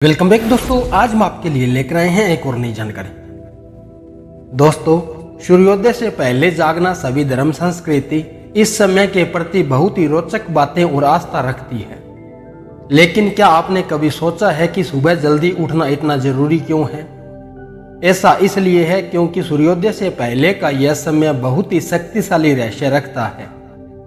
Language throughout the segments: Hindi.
वेलकम बैक दोस्तों, आज हम आपके लिए लेकर आए हैं एक और नई जानकारी। दोस्तों, सूर्योदय से पहले जागना सभी धर्म संस्कृति इस समय के प्रति बहुत ही रोचक बातें और आस्था रखती है। लेकिन क्या आपने कभी सोचा है कि सुबह जल्दी उठना इतना जरूरी क्यों है? ऐसा इसलिए है क्योंकि सूर्योदय से पहले का यह समय बहुत ही शक्तिशाली रहस्य रखता है,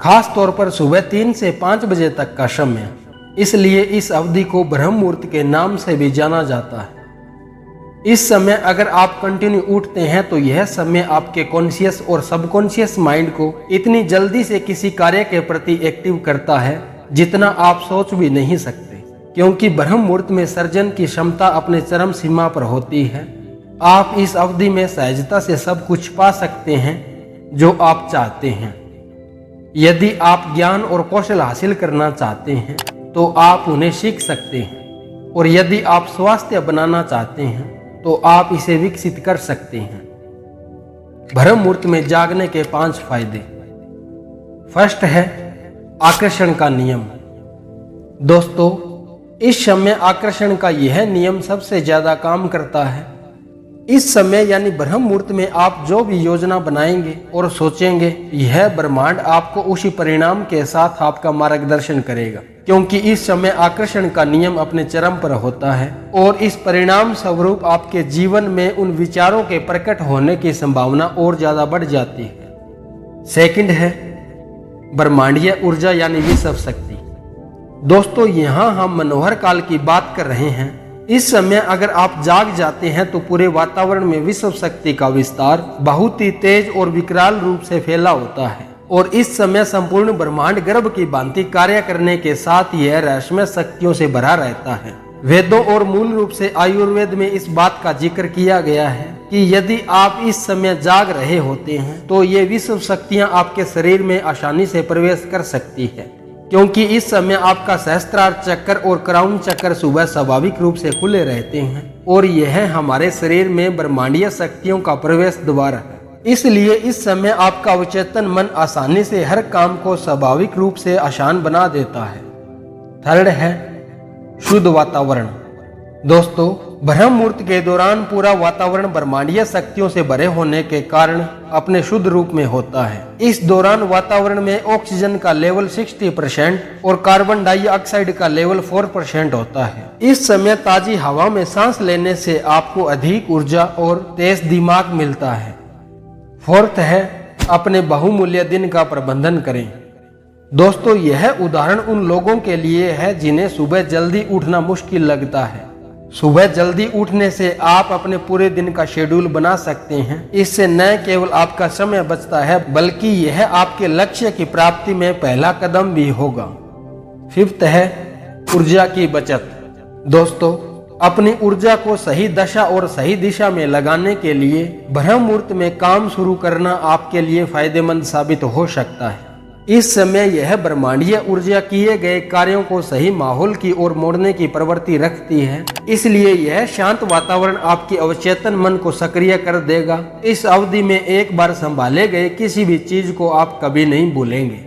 खास तौर पर सुबह 3 से 5 बजे तक का समय। इसलिए इस अवधि को ब्रह्म मुहूर्त के नाम से भी जाना जाता है। इस समय अगर आप कंटिन्यू उठते हैं तो यह समय आपके कॉन्शियस और सबकॉन्शियस माइंड को इतनी जल्दी से किसी कार्य के प्रति एक्टिव करता है जितना आप सोच भी नहीं सकते, क्योंकि ब्रह्म मुहूर्त में सर्जन की क्षमता अपने चरम सीमा पर होती है। आप इस अवधि में सहजता से सब कुछ पा सकते हैं जो आप चाहते हैं। यदि आप ज्ञान और कौशल हासिल करना चाहते हैं तो आप उन्हें सीख सकते हैं, और यदि आप स्वास्थ्य बनाना चाहते हैं तो आप इसे विकसित कर सकते हैं। ब्रह्म मुहूर्त में जागने के 5 फायदे। फर्स्ट है आकर्षण का नियम। दोस्तों, इस समय आकर्षण का यह नियम सबसे ज्यादा काम करता है। इस समय यानी ब्रह्म मुहूर्त में आप जो भी योजना बनाएंगे और सोचेंगे, यह ब्रह्मांड आपको उसी परिणाम के साथ आपका मार्गदर्शन करेगा, क्योंकि इस समय आकर्षण का नियम अपने चरम पर होता है और इस परिणाम स्वरूप आपके जीवन में उन विचारों के प्रकट होने की संभावना और ज्यादा बढ़ जाती है। सेकंड है ब्रह्मांडीय ऊर्जा यानी विश्व शक्ति। दोस्तों, यहाँ हम मनोहर काल की बात कर रहे हैं। इस समय अगर आप जाग जाते हैं तो पूरे वातावरण में विश्व शक्ति का विस्तार बहुत ही तेज और विकराल रूप से फैला होता है, और इस समय संपूर्ण ब्रह्मांड गर्भ की भांति कार्य करने के साथ यह रहस्यमय शक्तियों से भरा रहता है। वेदों और मूल रूप से आयुर्वेद में इस बात का जिक्र किया गया है कि यदि आप इस समय जाग रहे होते हैं तो ये विश्व शक्तियां आपके शरीर में आसानी से प्रवेश कर सकती है, क्योंकि इस समय आपका सहस्त्रार चक्र और क्राउन चक्र सुबह स्वाभाविक रूप से खुले रहते हैं, और यह हमारे शरीर में ब्रह्मांडीय शक्तियों का प्रवेश द्वार है। इसलिए इस समय आपका अवचेतन मन आसानी से हर काम को स्वाभाविक रूप से आसान बना देता है। थर्ड है शुद्ध वातावरण। दोस्तों, ब्रह्म मुहूर्त के दौरान पूरा वातावरण ब्रह्मांडीय शक्तियों से भरे होने के कारण अपने शुद्ध रूप में होता है। इस दौरान वातावरण में ऑक्सीजन का लेवल 60% और कार्बन डाइऑक्साइड का लेवल 4% होता है। इस समय ताजी हवा में सांस लेने से आपको अधिक ऊर्जा और तेज दिमाग मिलता है। फोर्थ है अपने बहुमूल्य दिन का प्रबंधन करें। दोस्तों, यह उदाहरण उन लोगों के लिए है जिन्हें सुबह जल्दी उठना मुश्किल लगता है। सुबह जल्दी उठने से आप अपने पूरे दिन का शेड्यूल बना सकते हैं। इससे न केवल आपका समय बचता है बल्कि यह आपके लक्ष्य की प्राप्ति में पहला कदम भी होगा। फिफ्थ है ऊर्जा की बचत। दोस्तों, अपनी ऊर्जा को सही दशा और सही दिशा में लगाने के लिए ब्रह्म मुहूर्त में काम शुरू करना आपके लिए फायदेमंद साबित हो सकता है। इस समय यह ब्रह्मांडीय ऊर्जा किए गए कार्यों को सही माहौल की ओर मोड़ने की प्रवृत्ति रखती है, इसलिए यह शांत वातावरण आपके अवचेतन मन को सक्रिय कर देगा। इस अवधि में एक बार संभाले गए किसी भी चीज को आप कभी नहीं भूलेंगे।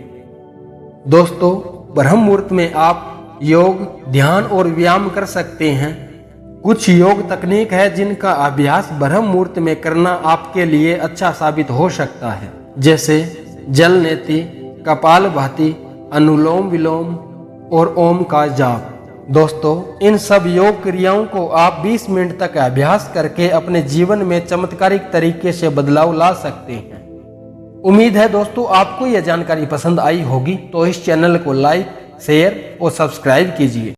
दोस्तों, ब्रह्म मुहूर्त में आप योग, ध्यान और व्यायाम कर सकते हैं। कुछ योग तकनीक है जिनका अभ्यास ब्रह्म मुहूर्त में करना आपके लिए अच्छा साबित हो सकता है, जैसे जल नेति, कपालभाति, अनुलोम विलोम और ओम का जाप। दोस्तों, इन सब योग क्रियाओं को आप 20 मिनट तक अभ्यास करके अपने जीवन में चमत्कारिक तरीके से बदलाव ला सकते हैं। उम्मीद है दोस्तों आपको यह जानकारी पसंद आई होगी, तो इस चैनल को लाइक, शेयर और सब्सक्राइब कीजिए।